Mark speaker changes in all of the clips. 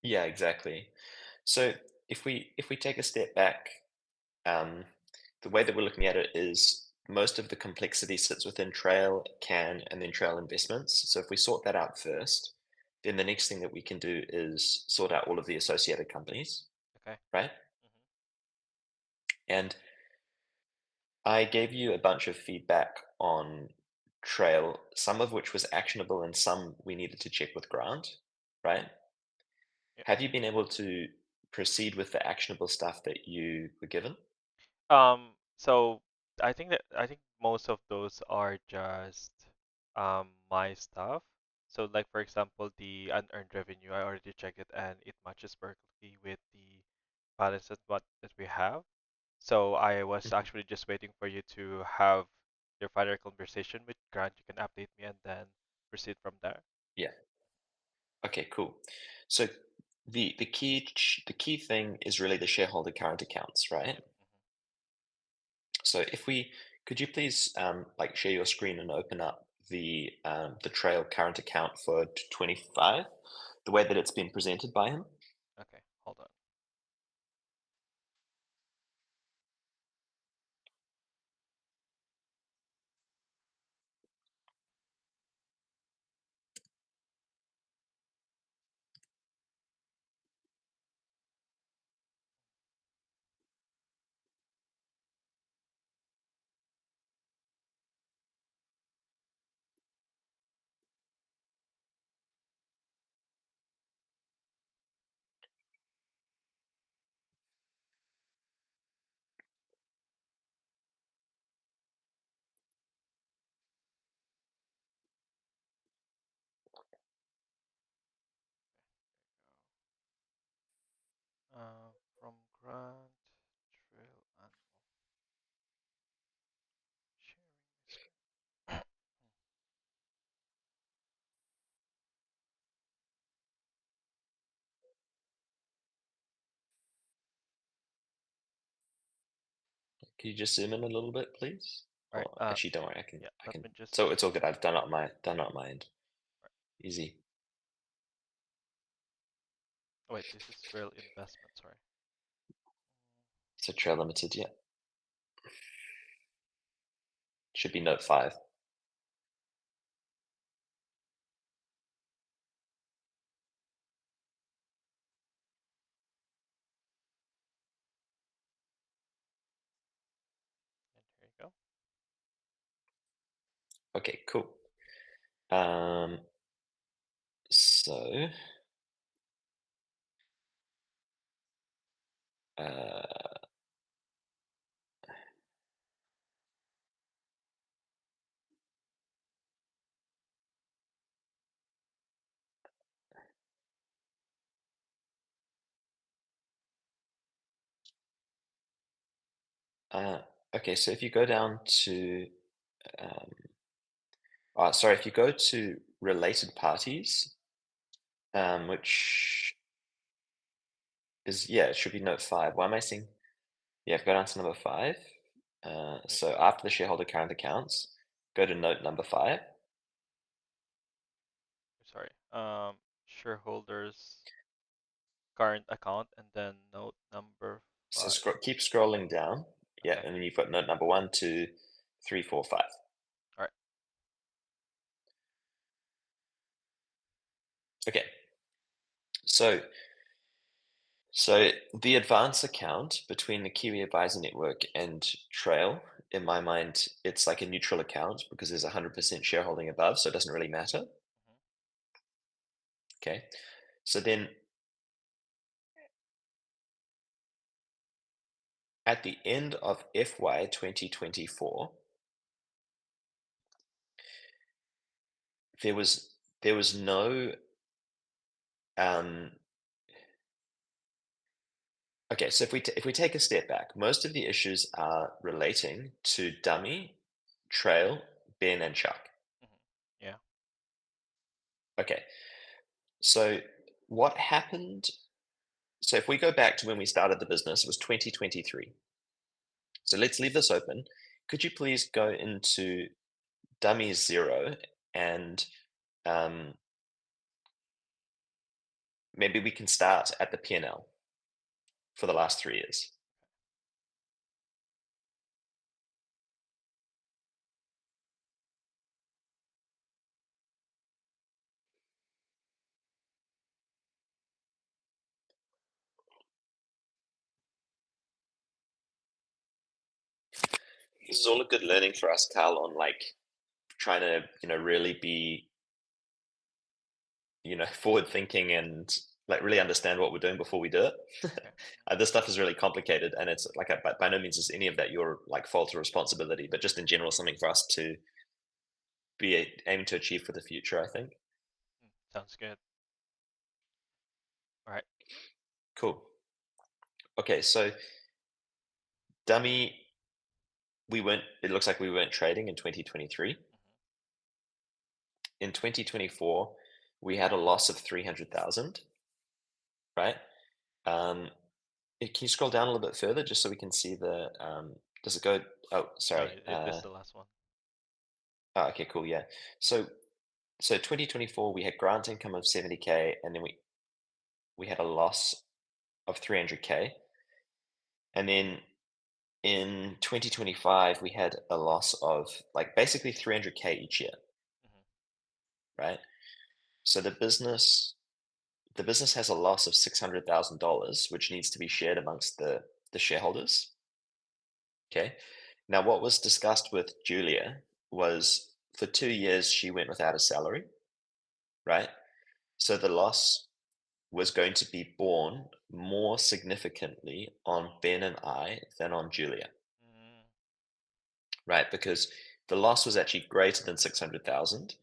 Speaker 1: Yeah, exactly. So if we take a step back, um, the way that we're looking at it is most of the complexity sits within Trail, Can, and then Trail Investments. So if we sort that out first, then the next thing that we can do is sort out all of the associated companies,
Speaker 2: Okay.
Speaker 1: right?
Speaker 2: Hmm.
Speaker 1: And I gave you a bunch of feedback on Trail, some of which was actionable and some we needed to check with Grant, right?
Speaker 2: Yeah.
Speaker 1: Have you been able to proceed with the actionable stuff that you were given?
Speaker 2: So I think most of those are just my stuff. So like for example, the unearned revenue, I already checked it and it matches perfectly with the balance that we have. So I was
Speaker 1: Mhm.
Speaker 2: actually just waiting for you to have your final conversation with Grant. You can update me and then proceed from there.
Speaker 1: Yeah. Okay, cool. So the key thing is really the shareholder current accounts, right?
Speaker 2: Mhm.
Speaker 1: So if we could you please like share your screen and open up the Trail current account for 25, the way that it's been presented by him?
Speaker 2: Okay, hold on. From Grant, Trail, and sharing the screen.
Speaker 1: Can you just zoom in a little bit, please?
Speaker 2: All right.
Speaker 1: Or actually, don't worry, I can
Speaker 2: Yeah.
Speaker 1: I
Speaker 2: Let
Speaker 1: can.
Speaker 2: me just.
Speaker 1: So it's all good. I've done it on my end.
Speaker 2: Right.
Speaker 1: Easy.
Speaker 2: Oh, wait, this is Trail investment. Sorry.
Speaker 1: So Trail Limited, yeah, should be note 5.
Speaker 2: And here you go.
Speaker 1: Okay, cool. Um, so uh, uh, okay, so if you go down to um, sorry, if you go to related parties, which is yeah, it should be note 5. Why am I seeing? Yeah, go down to number 5.
Speaker 2: Wait,
Speaker 1: So after the shareholder current accounts, go to note number 5.
Speaker 2: sorry. Shareholders current account and then note number
Speaker 1: So
Speaker 2: 5.
Speaker 1: keep scrolling down. Yeah,
Speaker 2: Okay.
Speaker 1: and then you've got note number 1, 2, 3, 4, 5.
Speaker 2: All right.
Speaker 1: Okay, so so the advance account between the Kiwi Advisor Network and Trail, in my mind, it's like a neutral account because there's 100% shareholding above, so it doesn't really matter.
Speaker 2: Mhm.
Speaker 1: Okay, so then at the end of FY 2024, there was no um, okay. So if we take a step back, most of the issues are relating to Dummy, Trail, Ben, and Chuck.
Speaker 2: Mhm. Yeah.
Speaker 1: Okay, so what happened? So if we go back to when we started the business, it was 2023. So let's leave this open. Could you please go into Dummy Zero and um, maybe we can start at the P&L for the last 3 years. This is all a good learning for us, Carl, on like trying to, really be, forward thinking and like really understand what we're doing before we do it.
Speaker 2: Okay.
Speaker 1: This stuff is really complicated, and it's like by no means is any of that your like fault or responsibility, but just in general something for us to be aiming to achieve for the future, I think.
Speaker 2: Sounds good. All right.
Speaker 1: Cool. Okay, so dummy, it looks like we weren't trading in 2023. In 2024, we had a loss of 300,000, right? Um, can you scroll down a little bit further just so we can see does it go, oh,
Speaker 2: No,
Speaker 1: sorry.
Speaker 2: it is the last one.
Speaker 1: Oh, okay, cool, yeah. So, so 2024, we had grant income of 70K, and then we had a loss of 300K. And then in 2025, we had a loss of like basically 300K each year,
Speaker 2: Mhm.
Speaker 1: right? So the business has a loss of $600,000, which needs to be shared amongst the shareholders. Okay. Now, what was discussed with Julia was for 2 years she went without a salary, right? So the loss was going to be borne more significantly on Ben and I than on Julia,
Speaker 2: Mm,
Speaker 1: right? Because the loss was actually greater than 600,000.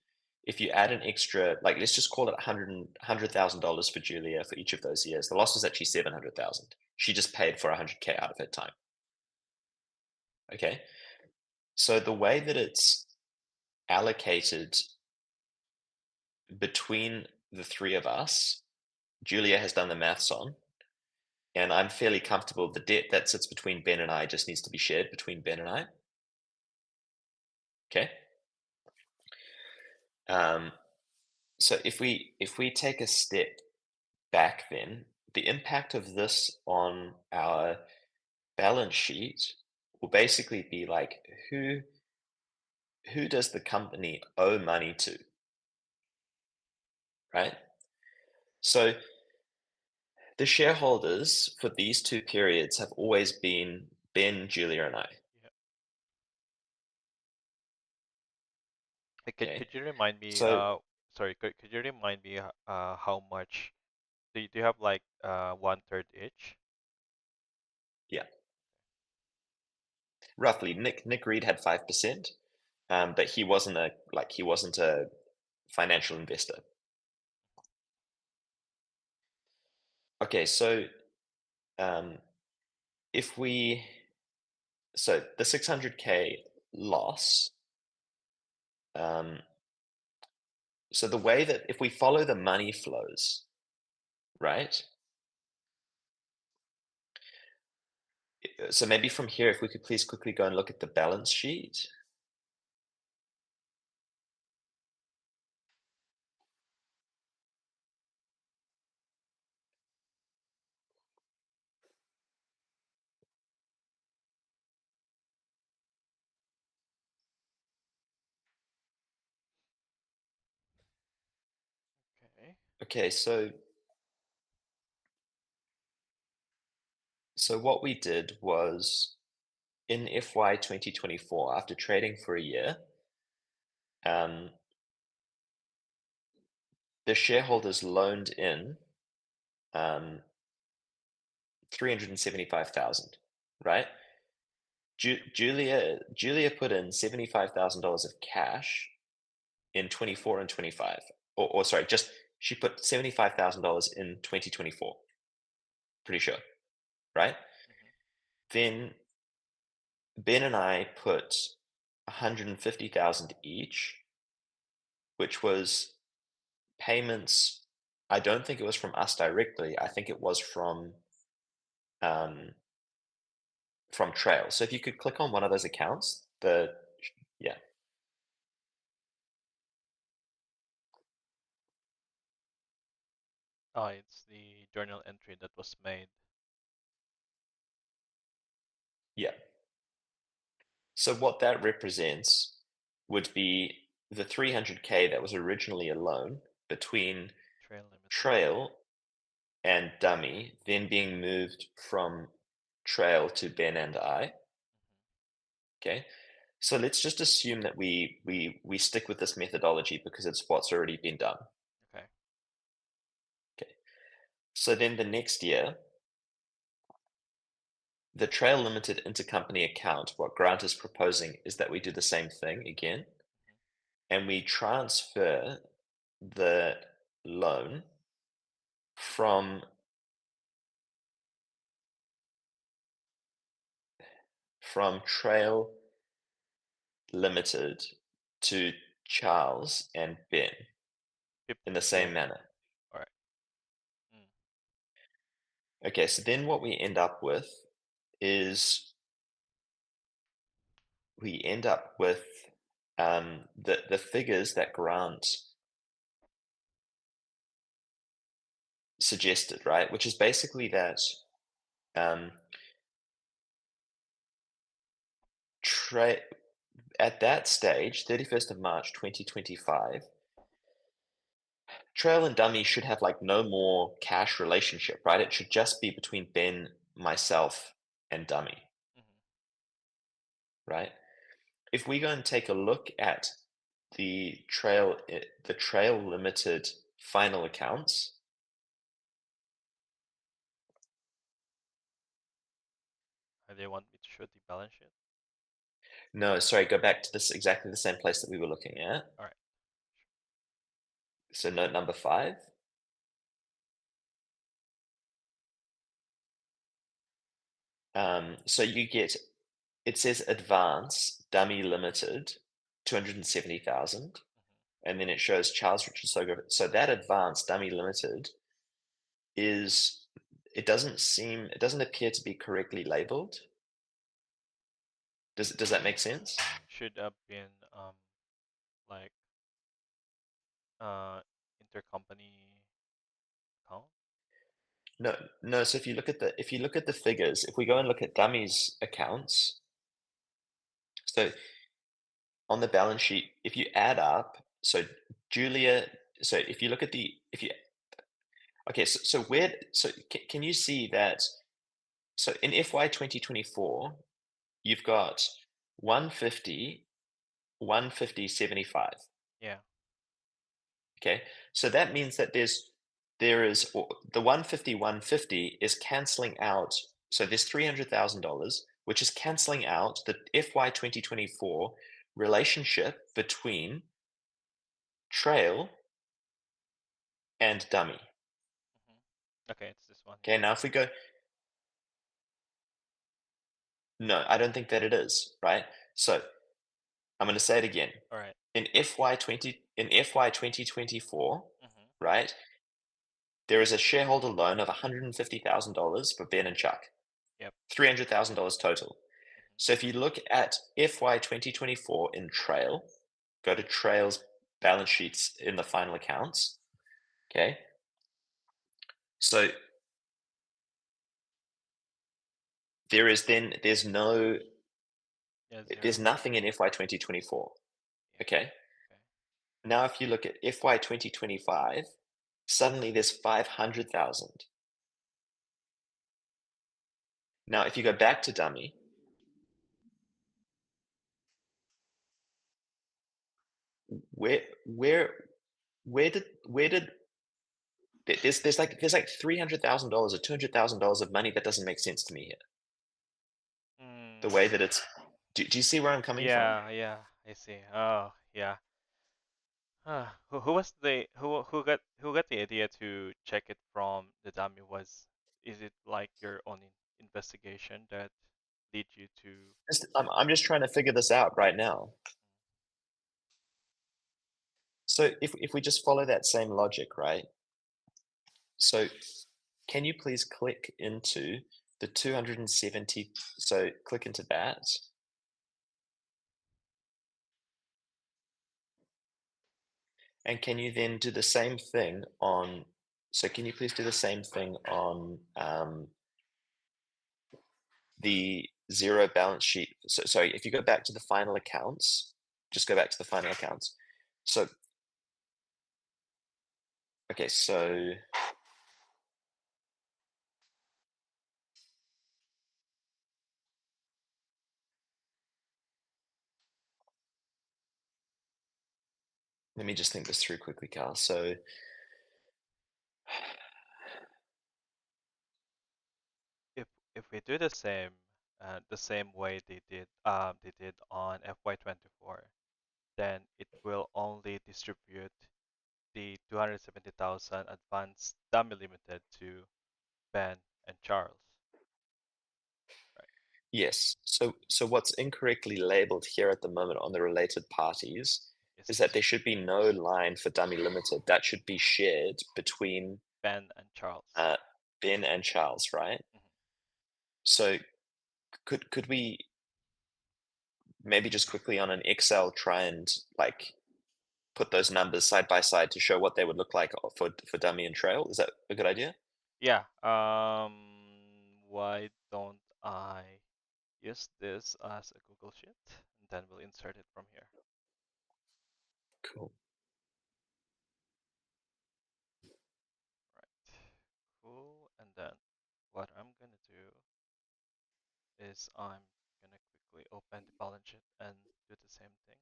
Speaker 1: If you add an extra, like let's just call it $100,000 for Julia for each of those years, the loss was actually 700,000. She just paid for 100K out of her time. Okay. So the way that it's allocated between the three of us, Julia has done the maths on, and I'm fairly comfortable the debt that sits between Ben and I just needs to be shared between Ben and I. Okay. Um, so if we take a step back, then the impact of this on our balance sheet will basically be like who does the company owe money to, right? So the shareholders for these two periods have always been Ben, Julia, and I.
Speaker 2: yeah. Could
Speaker 1: Okay.
Speaker 2: you remind me?
Speaker 1: So
Speaker 2: Sorry. Could you remind me? How much? Do you have like 1/3 each?
Speaker 1: yeah, roughly Nick Reed had 5%, but he wasn't a financial investor. Okay, so um, if we so the 600K loss, um, so the way that if we follow the money flows, right? So maybe from here, if we could please quickly go and look at the balance sheet.
Speaker 2: Okay.
Speaker 1: Okay, so what we did was in FY 2024, after trading for a year, um, the shareholders loaned in um, 375,000, right? Julia put in $75,000 of cash in 24 and 25, or sorry, just she put $75,000 in 2024. Pretty sure, right?
Speaker 2: Mhm.
Speaker 1: Then Ben and I put 150,000 each, which was payments. I don't think it was from us directly. I think it was um, from Trail. So if you could click on one of those accounts, yeah,
Speaker 2: Oh, it's the journal entry that was made.
Speaker 1: Yeah. So what that represents would be the 300K that was originally a loan between
Speaker 2: Trail limited.
Speaker 1: Trail and Dummy, then being moved from Trail to Ben and I. Okay. So let's just assume that we stick with this methodology because it's what's already been done.
Speaker 2: Okay.
Speaker 1: Okay. So then the next year, the Trail Limited intercompany account, what Grant is proposing is that we do the same thing again, and we transfer the loan from Trail Limited to Charles and Ben in the
Speaker 2: 50K.
Speaker 1: same manner.
Speaker 2: All right. Mm.
Speaker 1: Okay, so then what we end up with is we end up with the figures that Grant suggested, right? Which is basically that um, tra- at that stage, 31st of March 2025, Trail and Dummy should have like no more cash relationship, right? It should just be between Ben, myself, and Dummy,
Speaker 2: Mm-hmm.
Speaker 1: right? If we go and take a look at the Trail Limited final accounts,
Speaker 2: And they want me to show the balance sheet.
Speaker 1: no, sorry, go back to this exactly the same place that we were looking at.
Speaker 2: All right.
Speaker 1: So note number 5. So you get, it says advance dummy limited, 270,000. And then it shows Charles Richard Sogo. So that advance dummy limited is, it doesn't appear to be correctly labeled. Does that make sense?
Speaker 2: Should have been like uh intercompany account.
Speaker 1: No, no. So if you look at the figures, if we go and look at Dummy's accounts, so on the balance sheet, if you add up, so Julia, so if you look at the, if you, okay, so where, so can you see that, so in FY 2024, you've got 150, 150, 75.
Speaker 2: Yeah.
Speaker 1: Okay, so that means that there is the 150 150 is canceling out. So there's $300,000, which is canceling out the FY 2024 relationship between Trail and Dummy.
Speaker 2: Okay, it's this one
Speaker 1: Okay,
Speaker 2: here.
Speaker 1: now if we go, no, I don't think that it is, right? So I'm going to say it again.
Speaker 2: All right.
Speaker 1: In FY 2024,
Speaker 2: Mm-hmm.
Speaker 1: right? There is a shareholder loan of $150,000 for Ben and Chuck,
Speaker 2: Yep.
Speaker 1: $300,000 total.
Speaker 2: Mm-hmm.
Speaker 1: So if you look at FY 2024 in Trail, go to Trail's balance sheets in the final accounts. Okay. So
Speaker 2: Yeah,
Speaker 1: there's
Speaker 2: zero.
Speaker 1: nothing in FY 2024.
Speaker 2: Yeah.
Speaker 1: Okay.
Speaker 2: Okay.
Speaker 1: Now if you look at FY 2025, suddenly there's 500,000. Now if you go back to Dummy, where where did there's like $300,000 or $200,000 of money that doesn't make sense to me here. The
Speaker 2: Mm,
Speaker 1: way that it's, do you see where I'm coming from?
Speaker 2: yeah, yeah, I see. Oh, yeah. Who was the who got the idea to check it from the dummy? Was is it like your own investigation that lead you to?
Speaker 1: I'm just trying to figure this out right now. So if we just follow that same logic, right? So can you please click into the 270? So click into that. And can you then do the same thing on So can you please do the same thing on the zero balance sheet? So sorry, if you go back to the final accounts, just go back to the final accounts. So okay, so let me just think this through quickly, Carl. So
Speaker 2: If we do the same way they did on FY24, then it will only distribute the 270,000 advanced dummy limited to Ben and Charles, right?
Speaker 1: yes. So what's incorrectly labeled here at the moment on the related parties
Speaker 2: Is
Speaker 1: is that
Speaker 2: this
Speaker 1: there should be no line for dummy limited. That should be shared between
Speaker 2: Ben and Charles?
Speaker 1: uh, Ben and Charles, right?
Speaker 2: Mhm.
Speaker 1: So could we maybe just quickly on an Excel try and like put those numbers side by side to show what they would look like for dummy and trail? Is that a good idea?
Speaker 2: Yeah. Why don't I use this as a Google Sheet, and then we'll insert it from here.
Speaker 1: Cool.
Speaker 2: Right. Cool. And then what I'm gonna do is I'm gonna quickly open the balance sheet and do the same thing.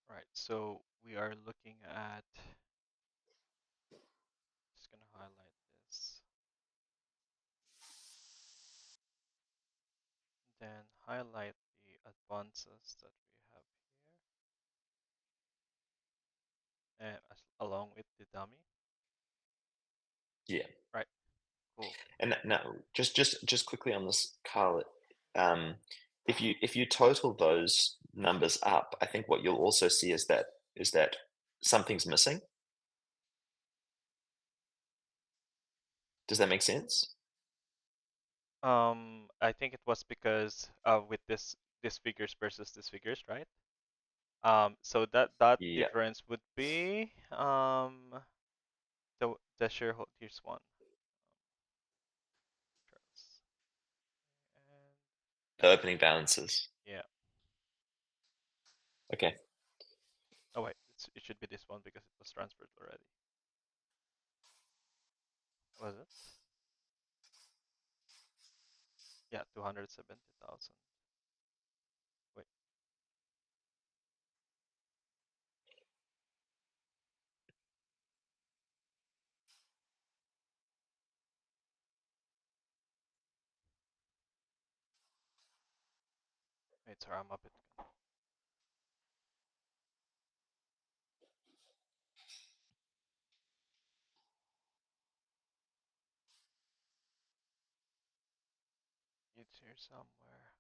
Speaker 2: Right. So we are looking at. Just gonna highlight this. Then highlight the advances that we have here, and along with the dummy.
Speaker 1: Yeah.
Speaker 2: Right. Cool.
Speaker 1: And now just quickly on this, Carl, um, if you total those numbers up, I think what you'll also see is that something's missing. Does that make sense?
Speaker 2: I think it was because with this figures versus this figures, right? So that
Speaker 1: Yeah.
Speaker 2: difference would be the shareholders one. Charles. And
Speaker 1: The opening balances.
Speaker 2: yeah.
Speaker 1: Okay.
Speaker 2: Oh wait, it should be this one because it was transferred already. Was it? Yeah, 270,000. Wait. Wait, sorry, I'm a bit. It's here somewhere.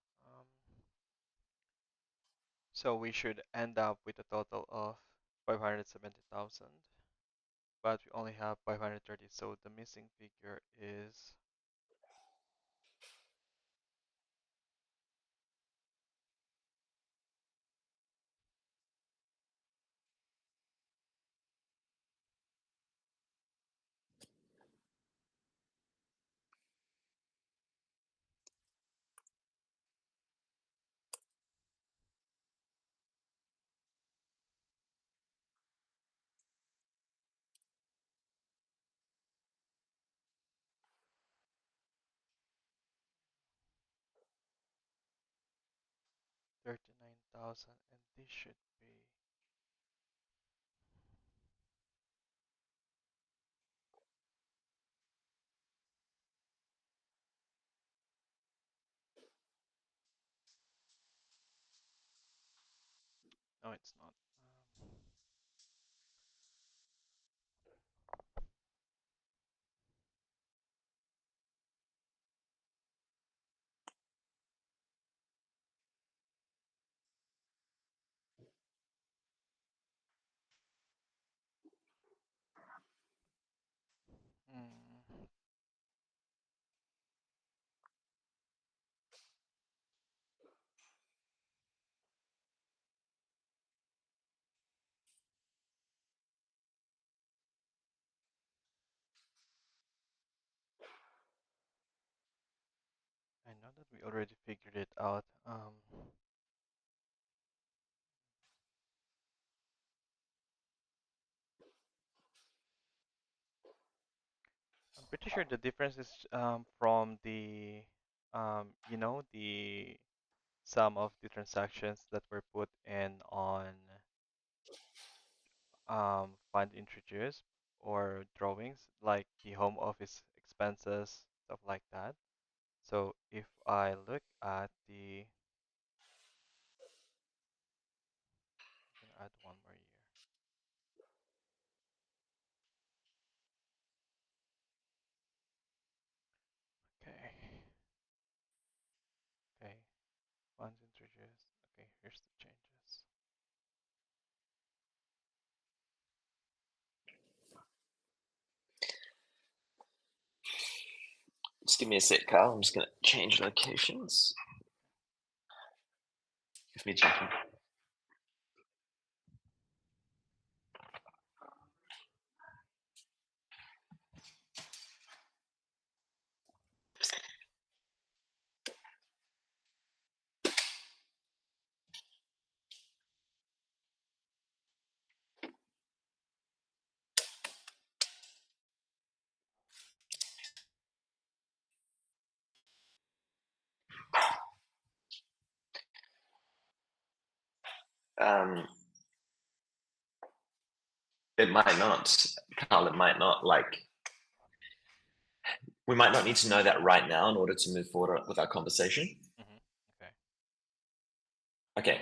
Speaker 2: So we should end up with a total of 570,000, but we only have 530. So the missing figure is 39,000, and this should be. No, it's not. Mm, I know that we already figured it out. I'm pretty sure the difference is from the the sum of the transactions that were put in on fund introduced or drawings, like the home office expenses, stuff like that. So if I look at the, I'm gonna add one more year. Okay. Okay. Funds introduced. Okay, here's the changes.
Speaker 1: Just give me a sec, Carl. I'm just going to change locations. Give me a second. Um, it might not, Carl. It might not. Like, we might not need to know that right now in order to move forward with our conversation.
Speaker 2: Okay.
Speaker 1: Okay,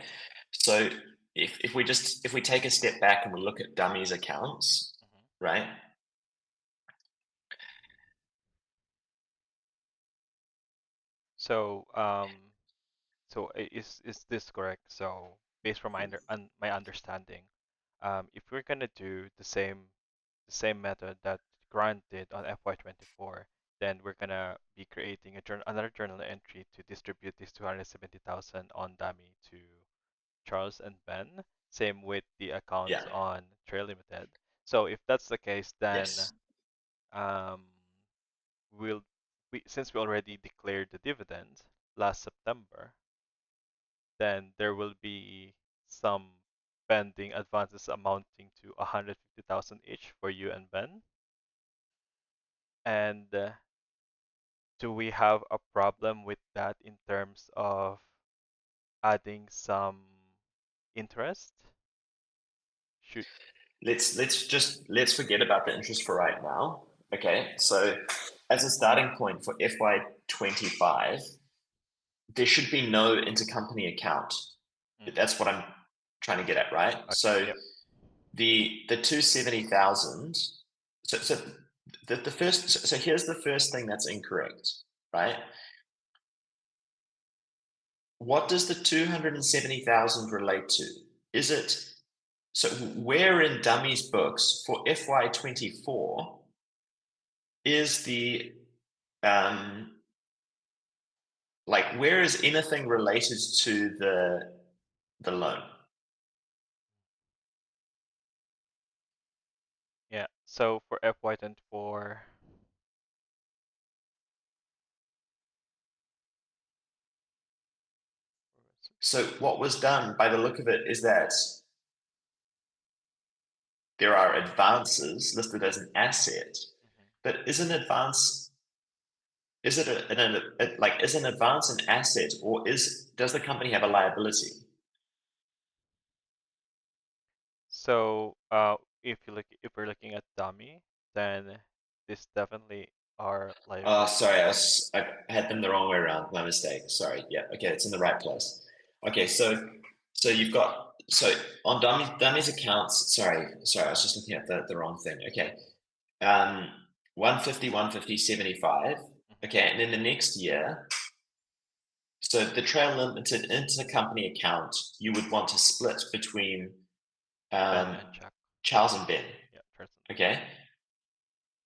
Speaker 1: so if we take a step back and we look at dummies accounts, right?
Speaker 2: So is this correct? So based from my understanding, if we're gonna do the same method that Grant did on FY24, then we're gonna be creating another journal entry to distribute this 270,000 on dummy to Charles and Ben. Same with the
Speaker 1: Yeah.
Speaker 2: accounts on Trail Limited. So if that's the case, then
Speaker 1: Yes.
Speaker 2: um, we'll since we already declared the dividend last September, then there will be some pending advances amounting to 150,000 each for you and Ben. And do we have a problem with that in terms of adding some interest? Should
Speaker 1: Let's forget about the interest for right now. Okay, so as a starting point for FY25, there should be no intercompany account. That's what I'm trying to get at, right?
Speaker 2: Okay,
Speaker 1: So
Speaker 2: yep.
Speaker 1: the 270,000. So the first. So here's the first thing that's incorrect, right? What does the 270,000 relate to? Is it so? Where in Dummy's books for FY24 is the like where is anything related to the loan?
Speaker 2: Yeah. So for FY24,
Speaker 1: So what was done by the look of it is that there are advances listed as an asset, but is an advance is it like is an advance an asset, or does the company have a liability?
Speaker 2: So if we're looking at dummy, then this definitely are
Speaker 1: Oh,
Speaker 2: liability.
Speaker 1: sorry, I had them the wrong way around. My mistake. Sorry. Yeah. Okay, it's in the right place. Okay, so you've got on Dummy's accounts. Sorry, I was just looking at the wrong thing. Okay, 150, 150, 75.
Speaker 2: Mhm.
Speaker 1: Okay, and then the next year, so the Trail Limited intercompany account, you would want to split between
Speaker 2: Ben
Speaker 1: um,
Speaker 2: and Chuck.
Speaker 1: Charles and Ben.
Speaker 2: Yeah, person.
Speaker 1: Okay,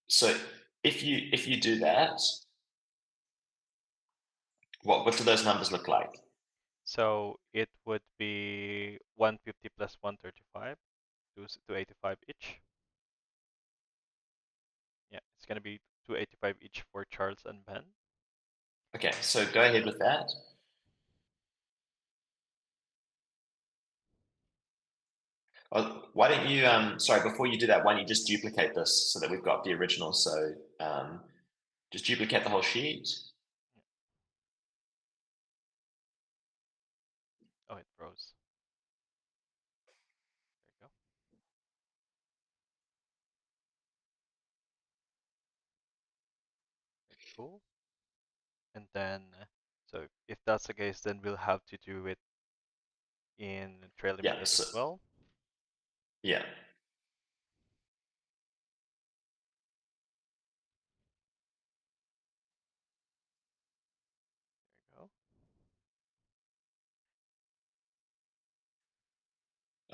Speaker 1: so if you do that, what do those numbers look like?
Speaker 2: So it would be 150 plus 135, 285 each. Yeah, it's gonna be 285 each for Charles and Ben.
Speaker 1: Okay, so go ahead with that. Why don't you, sorry, before you do that, why don't you just duplicate this so that we've got the original? So just duplicate the whole sheet.
Speaker 2: Oh, it froze. There you go. Okay, cool. And then, so if that's the case, then we'll have to do it in Trail
Speaker 1: Yeah,
Speaker 2: Limited
Speaker 1: so,
Speaker 2: as well.
Speaker 1: yeah.
Speaker 2: There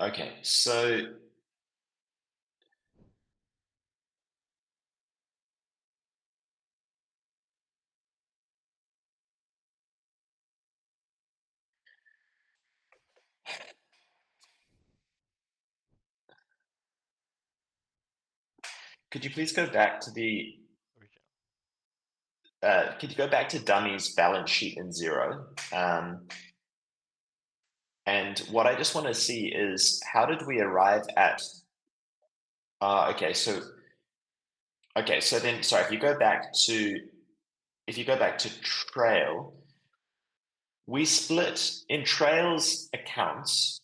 Speaker 2: you
Speaker 1: Okay, so could you please go back to
Speaker 2: go. Original.
Speaker 1: could you go back to Dummy's balance sheet in Zero? And what I just want to see is how did we arrive at, okay, so then, sorry, if you go back to Trail, we split in Trail's accounts,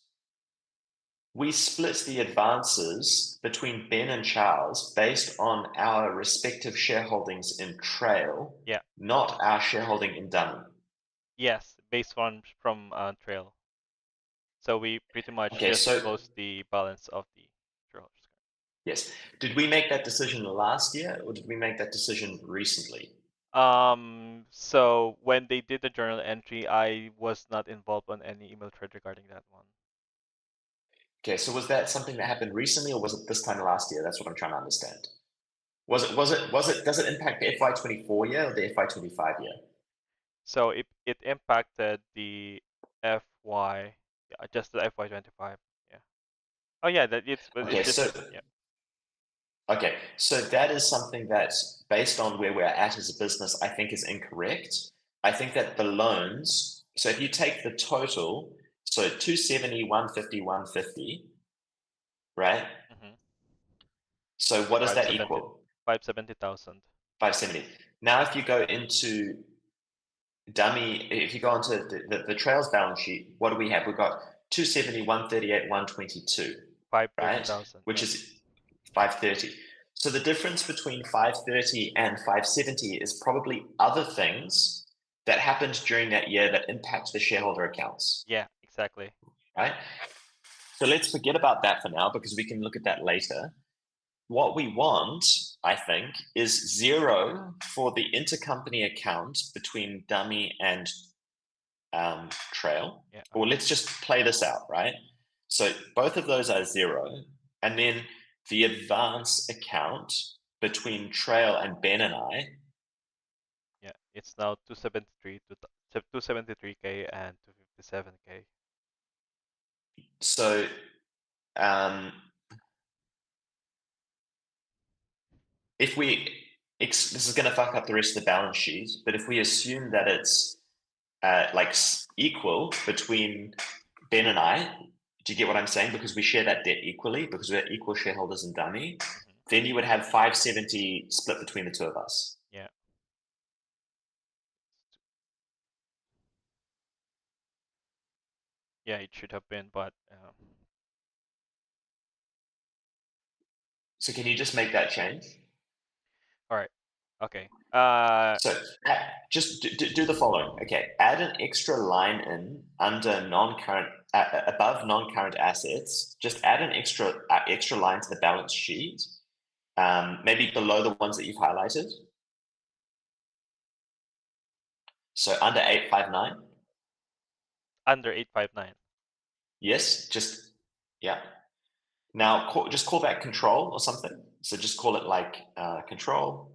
Speaker 1: we split the advances between Ben and Charles based on our respective shareholdings in Trail,
Speaker 2: Yeah.
Speaker 1: not our shareholding in Dummy.
Speaker 2: Yes, based on from Trail. So we pretty much
Speaker 1: Okay,
Speaker 2: just
Speaker 1: so
Speaker 2: close the balance of the shareholders.
Speaker 1: yes, did we make that decision last year or did we make that decision recently?
Speaker 2: So when they did the journal entry, I was not involved on any email thread regarding that one.
Speaker 1: Okay, so was that something that happened recently or was it this time last year? That's what I'm trying to understand. Does it impact the FY24 year or the FY25 year?
Speaker 2: So it impacted the FY, yeah, just the FY25. Yeah. Oh yeah, that it's
Speaker 1: Okay,
Speaker 2: just
Speaker 1: so
Speaker 2: yeah.
Speaker 1: okay, so that is something that, based on where we're at as a business, I think is incorrect. I think that the loans, so if you take the total, so 270, 150, 150, right?
Speaker 2: Mm-hmm.
Speaker 1: So what does that
Speaker 2: 570,
Speaker 1: equal?
Speaker 2: 570,000.
Speaker 1: 570. Now, if you go into Dummy, if you go into the Trails balance sheet, what do we have? We've got 270, 138, 122, right?
Speaker 2: 530,000.
Speaker 1: Which
Speaker 2: Yeah.
Speaker 1: is 530. So the difference between 530 and 570 is probably other things that happened during that year that impact the shareholder accounts,
Speaker 2: Yeah, exactly.
Speaker 1: right? So let's forget about that for now because we can look at that later. What we want, I think, is zero for the intercompany account between Dummy and Trail.
Speaker 2: Yeah.
Speaker 1: Or
Speaker 2: Okay.
Speaker 1: let's just play this out, right? So both of those are zero. And then the advance account between Trail and Ben and I.
Speaker 2: Yeah, it's now 273 to 273K and 257K.
Speaker 1: So um, if we, this is going to fuck up the rest of the balance sheet, but if we assume that it's like equal between Ben and I, do you get what I'm saying? Because we share that debt equally, because we're equal shareholders in Dummy,
Speaker 2: Mm-hmm.
Speaker 1: then you would have 570 split between the two of us.
Speaker 2: Yeah. Yeah, it should have been, but
Speaker 1: So can you just make that change?
Speaker 2: all right. Okay.
Speaker 1: So just do the following. Okay, add an extra line in under non-current, above non-current assets. Just add an extra line to the balance sheet, maybe below the ones that you've highlighted. So under 859.
Speaker 2: Under 859.
Speaker 1: Yes, just yeah. Now just call that control or something. So just call it like control.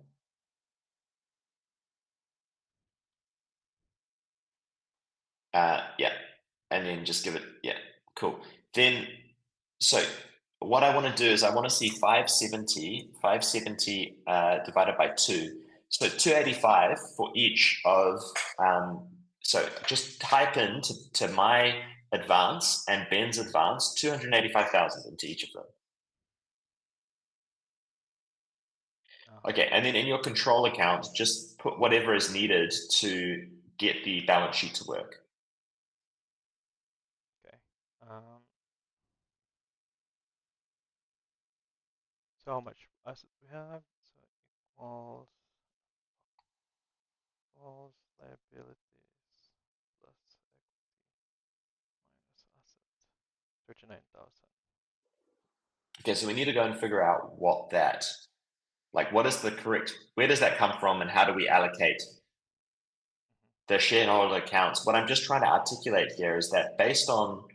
Speaker 1: Yeah, and then just give it, yeah, cool. Then, so what I want to do is I want to see 570 divided by 2. So 285 for each of, so just type in to my advance and Ben's advance 285,000 into each of them. Okay, and then in your control account, just put whatever is needed to get the balance sheet to work.
Speaker 2: Okay. So how much assets we have? So equals liabilities plus equity minus asset. 39,000.
Speaker 1: Okay, so we need to go and figure out what that, like, what is the correct, where does that come from and how do we allocate the shareholder accounts? What I'm just trying to articulate here is that based on,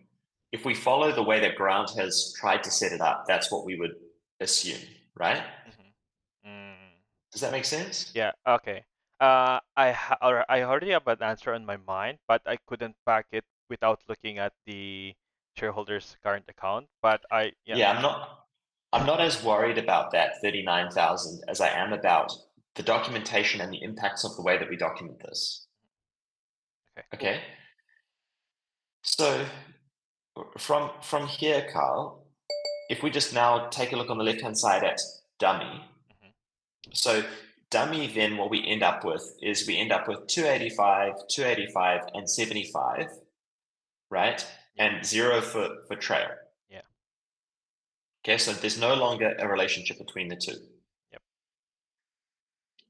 Speaker 1: if we follow the way that Grant has tried to set it up, that's what we would assume, right? Does that make sense?
Speaker 2: Yeah, okay. I already have an answer in my mind, but I couldn't back it without looking at the shareholder's current account. But
Speaker 1: Yeah, I'm not as worried about that 39,000 as I am about the documentation and the impacts of the way that we document this.
Speaker 2: Okay.
Speaker 1: Okay. So from here, Carl, if we just now take a look on the left-hand side at dummy. So dummy, then what we end up with is we end up with 285, 285, and 75, right?
Speaker 2: Yeah.
Speaker 1: And 0 for trail.
Speaker 2: Yeah.
Speaker 1: Okay, so there's no longer a relationship between the two.
Speaker 2: Yep.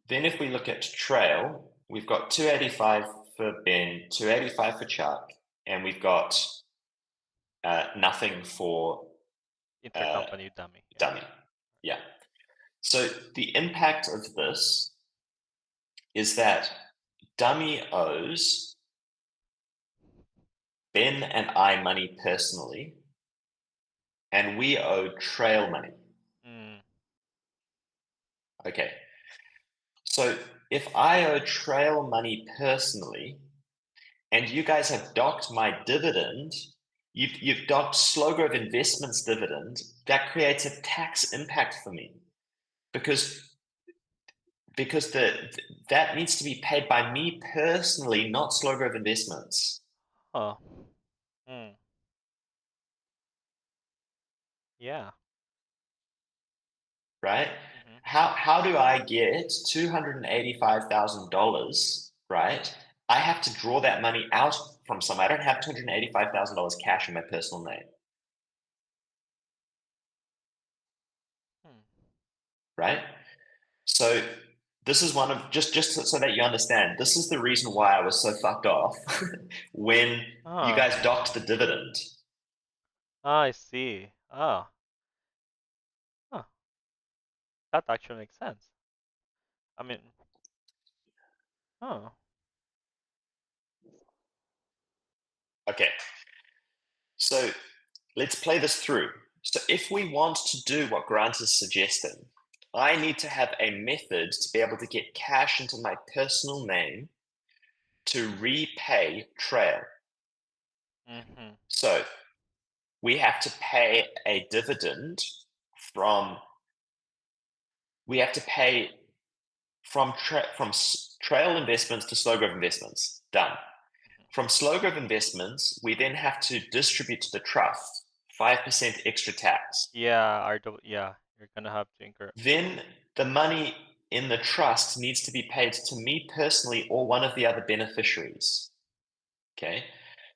Speaker 1: Then if we look at trail, we've got 285 for Ben, 285 for Chuck, and we've got nothing for
Speaker 2: Intercompany dummy. Yeah.
Speaker 1: dummy. Yeah. So the impact of this is that dummy owes Ben and I money personally, and we owe trail money. Okay. So if I owe trail money personally, and you guys have docked my dividend, you've docked Slowgrove Investments dividend, that creates a tax impact for me because that needs to be paid by me personally, not Slowgrove Investments.
Speaker 2: Oh. Yeah.
Speaker 1: Right? How do I get $285,000? Right? I have to draw that money out from somewhere. I don't have $285,000 cash in my personal name. Right? So this is one of just so that you understand, this is the reason why I was so fucked off when you guys docked the dividend.
Speaker 2: I see. Huh. That actually makes sense. I mean,
Speaker 1: Okay. So let's play this through. So if we want to do what Grant is suggesting, I need to have a method to be able to get cash into my personal name to repay trail. So we have to pay a dividend from trail investments to Slowgrove Investments. Done. From Slowgrove Investments, we then have to distribute to the trust 5% extra tax.
Speaker 2: Yeah, you're gonna have to incur.
Speaker 1: Then the money in the trust needs to be paid to me personally or one of the other beneficiaries. Okay.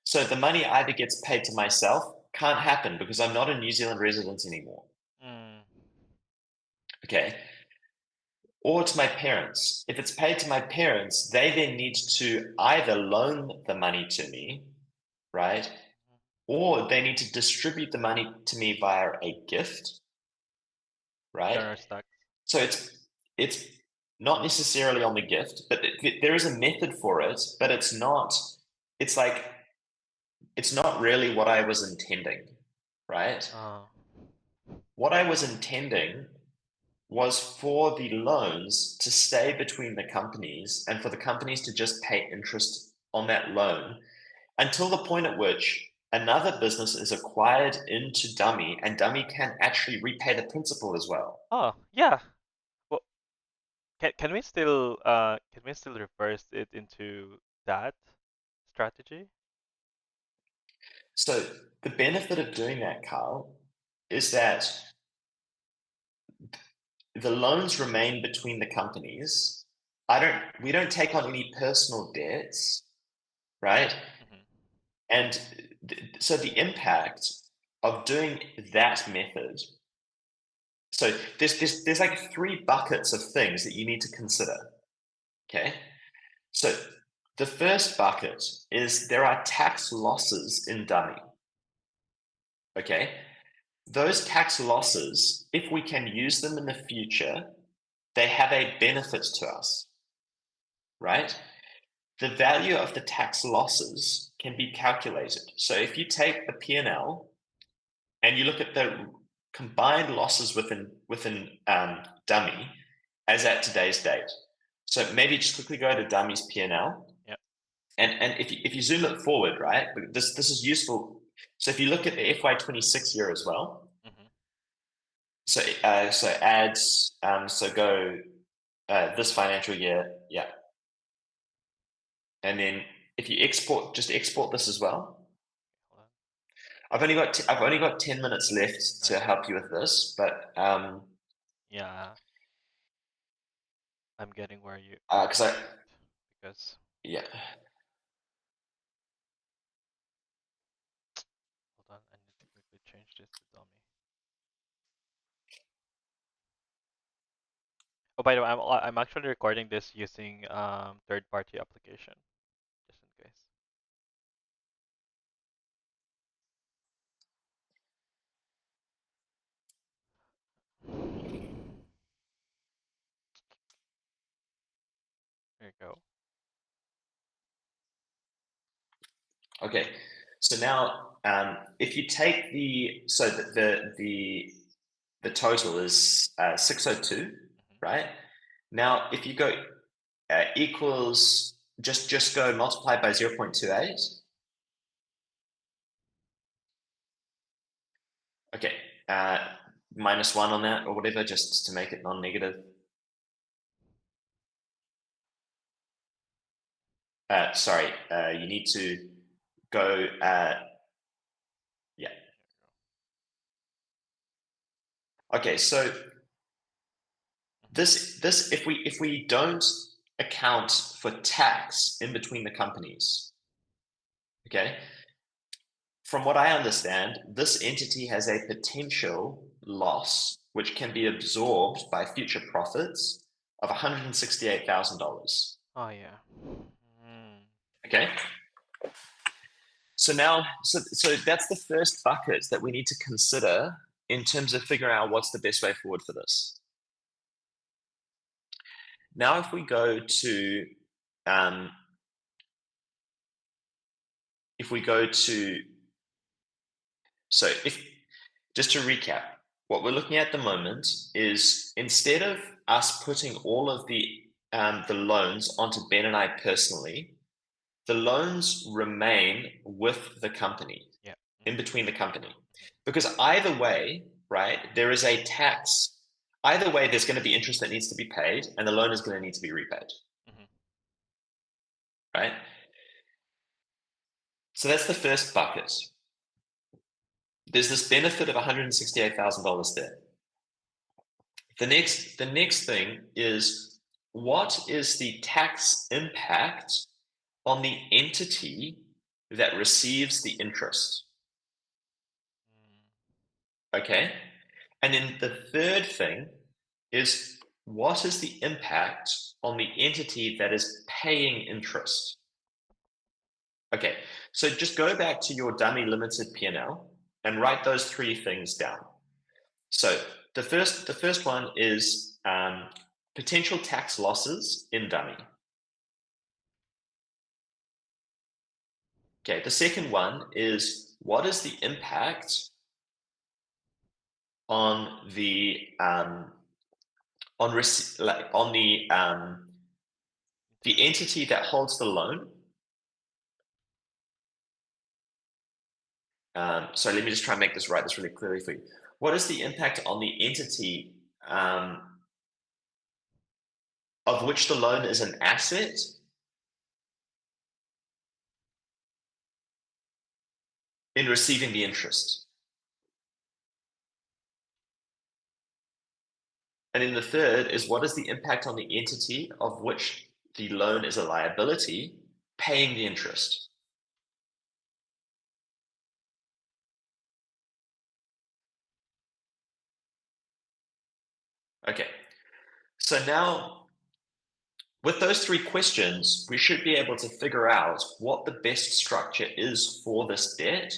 Speaker 1: So the money either gets paid to myself, can't happen because I'm not a New Zealand resident anymore.
Speaker 2: Mm.
Speaker 1: Okay. Or to my parents. If it's paid to my parents, they then need to either loan the money to me, right? Or they need to distribute the money to me via a gift, right?
Speaker 2: Generous tax.
Speaker 1: So it's not necessarily on the gift, but there is a method for it, but it's not, it's like, it's not really what I was intending, right?
Speaker 2: Oh.
Speaker 1: What I was intending was for the loans to stay between the companies and for the companies to just pay interest on that loan until the point at which another business is acquired into Dummy and Dummy can actually repay the principal as well.
Speaker 2: Oh, yeah. Well, can we still reverse it into that strategy?
Speaker 1: So the benefit of doing that, Carl, is that the loans remain between the companies. We don't take on any personal debts, right?
Speaker 2: Hmm.
Speaker 1: And so the impact of doing that method, so there's like three buckets of things that you need to consider. Okay. So the first bucket is there are tax losses in Dummy. Okay. Those tax losses, if we can use them in the future, they have a benefit to us, right? The value of the tax losses can be calculated. So if you take the P&L and you look at the combined losses within Dummy as at today's date. So maybe just quickly go to Dummy's P&L.
Speaker 2: Yep.
Speaker 1: And if you zoom it forward, right, this is useful. So if you look at the FY26 year as well,
Speaker 2: Hmm.
Speaker 1: so ads, so go this financial year, yeah, and then if you just export this as well.
Speaker 2: Hold on.
Speaker 1: I've only got 10 minutes left
Speaker 2: All
Speaker 1: to
Speaker 2: right.
Speaker 1: help you with this, but
Speaker 2: Yeah, I'm getting where you
Speaker 1: because I
Speaker 2: because
Speaker 1: yeah.
Speaker 2: hold on, I need to quickly change this to dummy. Oh, by the way, I'm actually recording this using third-party application, just in case. There you go.
Speaker 1: Okay, so now if you take the total is 602,
Speaker 2: Hmm.
Speaker 1: right? Now if you go equals just go multiply by 0.28. Okay, -1 on that or whatever, just to make it non-negative. Sorry, you need to go. Yeah. Okay, so this if we don't account for tax in between the companies, okay, from what I understand, this entity has a potential loss which can be absorbed by future profits of $168,000.
Speaker 2: Oh yeah. Mm.
Speaker 1: Okay, so now so that's the first bucket that we need to consider in terms of figuring out what's the best way forward for this. Now, if we go to um, if we go to so if just to recap, what we're looking at the moment is instead of us putting all of the loans onto Ben and I personally, the loans remain with the company,
Speaker 2: Yeah.
Speaker 1: in between the company, because either way, right, there is a tax. Either way, there's going to be interest that needs to be paid, and the loan is going to need to be repaid,
Speaker 2: Hmm.
Speaker 1: right? So that's the first bucket. There's this benefit of $168,000 there. The next thing is what is the tax impact on the entity that receives the interest. Okay. And then the third thing is, what is the impact on the entity that is paying interest? Okay, so just go back to your dummy limited P&L and write those three things down. So the first one is potential tax losses in dummy. Okay, the second one is, what is the impact on the the entity that holds the loan? So let me just try and make this write this really clearly for you. What is the impact on the entity of which the loan is an asset in receiving the interest? And then the third is, what is the impact on the entity of which the loan is a liability paying the interest? Okay, so now with those three questions, we should be able to figure out what the best structure is for this debt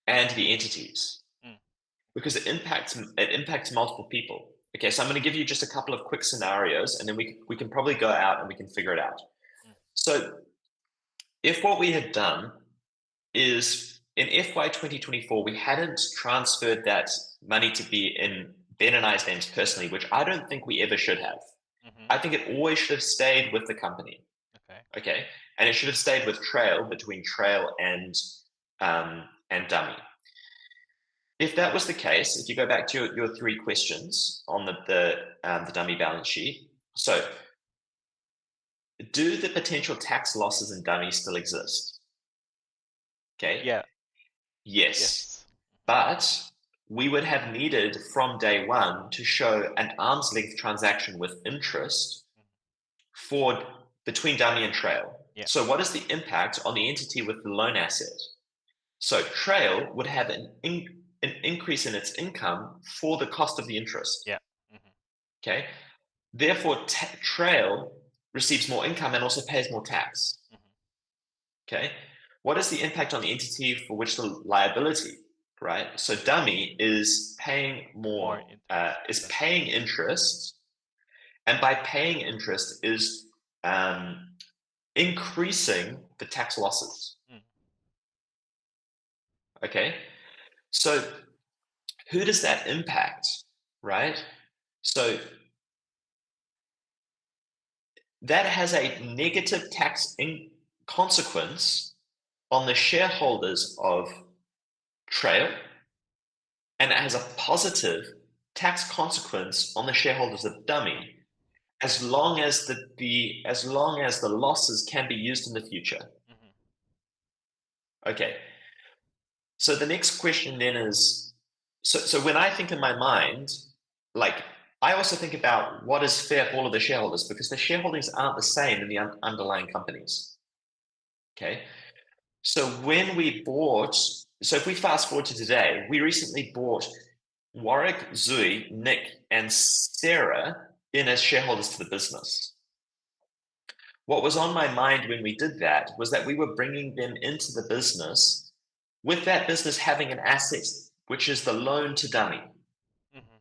Speaker 1: and the entities,
Speaker 2: Mm.
Speaker 1: because it impacts multiple people. Okay, so I'm going to give you just a couple of quick scenarios, and then we can probably go out and we can figure it out.
Speaker 2: Mm.
Speaker 1: So if what we had done is in FY 2024, we hadn't transferred that money to be in Ben and I's names personally, which I don't think we ever should have.
Speaker 2: Mm-hmm.
Speaker 1: I think it always should have stayed with the company.
Speaker 2: Okay.
Speaker 1: Okay, and it should have stayed with Trail, between Trail and Dummy. If that was the case, if you go back to your three questions on the Dummy balance sheet, so do the potential tax losses in Dummy still exist? Okay,
Speaker 2: Yeah.
Speaker 1: yes,
Speaker 2: Yes.
Speaker 1: but we would have needed from day one to show an arm's length transaction with interest for between Dummy and Trail.
Speaker 2: Yeah.
Speaker 1: So what is the impact on the entity with the loan asset? So Trail would have an increase in its income for the cost of the interest.
Speaker 2: Yeah. Mm-hmm.
Speaker 1: Okay. Therefore, Trail receives more income and also pays more tax.
Speaker 2: Mm-hmm.
Speaker 1: Okay. What is the impact on the entity for which the liability, right? So Dummy is paying
Speaker 2: More
Speaker 1: more,
Speaker 2: interest.
Speaker 1: is
Speaker 2: That's
Speaker 1: paying interest, and by paying interest is increasing the tax losses.
Speaker 2: Mm.
Speaker 1: Okay. So who does that impact, right? So that has a negative tax consequence on the shareholders of Trail, and it has a positive tax consequence on the shareholders of Dummy, as long as the losses can be used in the future.
Speaker 2: Mm-hmm.
Speaker 1: Okay. So the next question then is, so when I think in my mind, like, I also think about what is fair for all of the shareholders, because the shareholdings aren't the same in the underlying companies. Okay. So if we fast forward to today, we recently bought Warwick, Zui, Nick, and Sarah in as shareholders to the business. What was on my mind when we did that was that we were bringing them into the business with that business having an asset, which is the loan to Dummy.
Speaker 2: Mm-hmm.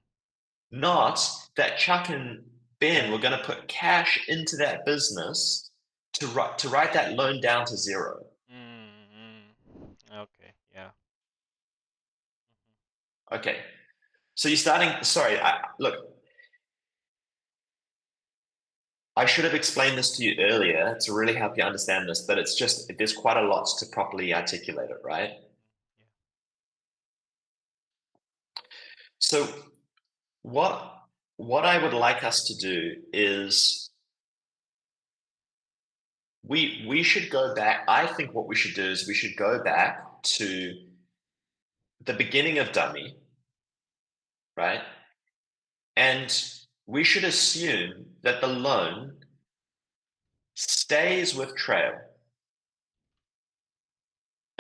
Speaker 1: Not that Chuck and Ben were going to put cash into that business to write that loan down to zero.
Speaker 2: Mm-hmm. Okay. Yeah.
Speaker 1: Okay, so you're starting. Sorry, look, I should have explained this to you earlier to really help you understand this, but it's just there's quite a lot to properly articulate it, right?
Speaker 2: Yeah.
Speaker 1: So what I would like us to do is we should go back. I think what we should do is we should go back to the beginning of Dummy, right? And we should assume that the loan stays with Trail.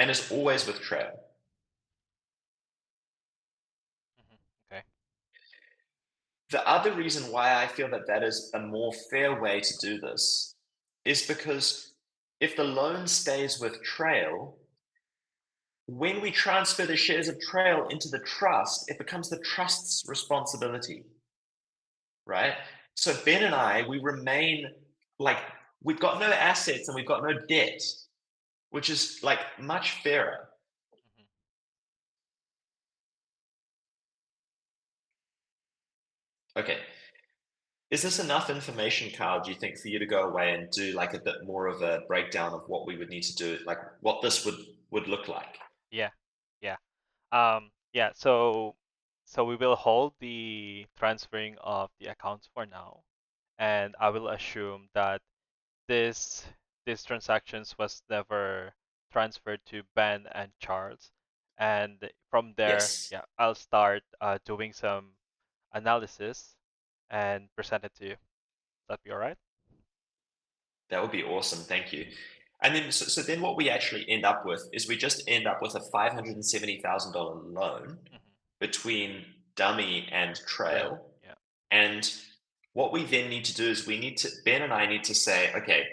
Speaker 1: and is always with Trail.
Speaker 2: Okay.
Speaker 1: The other reason why I feel that that is a more fair way to do this is because if the loan stays with Trail, when we transfer the shares of Trail into the trust, it becomes the trust's responsibility, right? So Ben and I, we remain like we've got no assets and we've got no debt, which is like much fairer.
Speaker 2: Mhm.
Speaker 1: Okay. Is this enough information, Carl, do you think, for you to go away and do like a bit more of a breakdown of what we would need to do, like what this would look like?
Speaker 2: Yeah. Yeah. Yeah. So we will hold the transferring of the accounts for now, and I will assume that this these transactions was never transferred to Ben and Charles, and from there,
Speaker 1: Yes,
Speaker 2: yeah, I'll start doing some analysis and present it to you. That be all right?
Speaker 1: that would be awesome. Thank you. And then, so then what we actually end up with is we just end up with a $570,000 loan
Speaker 2: Mm-hmm.
Speaker 1: between Dummy and
Speaker 2: Trail.
Speaker 1: Trail.
Speaker 2: Yeah.
Speaker 1: And what we then need to do is Ben and I need to say, okay,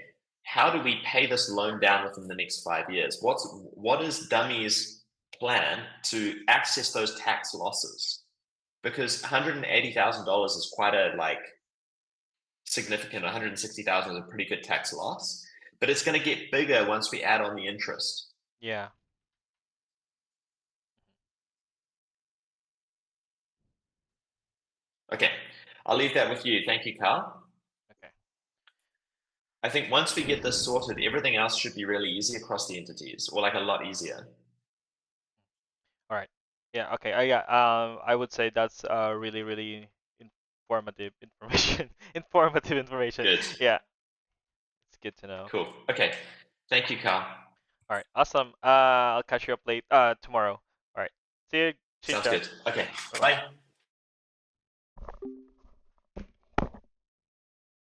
Speaker 1: how do we pay this loan down within the next 5 years? What is Dummy's plan to access those tax losses? Because $180,000 is quite a like significant. 160,000 is a pretty good tax loss, but it's going to get bigger once we add on the interest.
Speaker 2: Yeah.
Speaker 1: Okay, I'll leave that with you. Thank you, Carl.
Speaker 2: Okay.
Speaker 1: I think once we get this sorted, everything else should be really easy across the entities, or like a lot easier.
Speaker 2: All right. Yeah. Okay. Yeah. I would say that's really really informative information. Informative information.
Speaker 1: Good.
Speaker 2: Yeah. It's good to know.
Speaker 1: Cool. Okay. Thank you, Carl.
Speaker 2: All right. Awesome. I'll catch you up late. Tomorrow. All right. See you. See you,
Speaker 1: Sounds
Speaker 2: chat.
Speaker 1: good. Okay.
Speaker 2: Bye bye.
Speaker 1: Bye.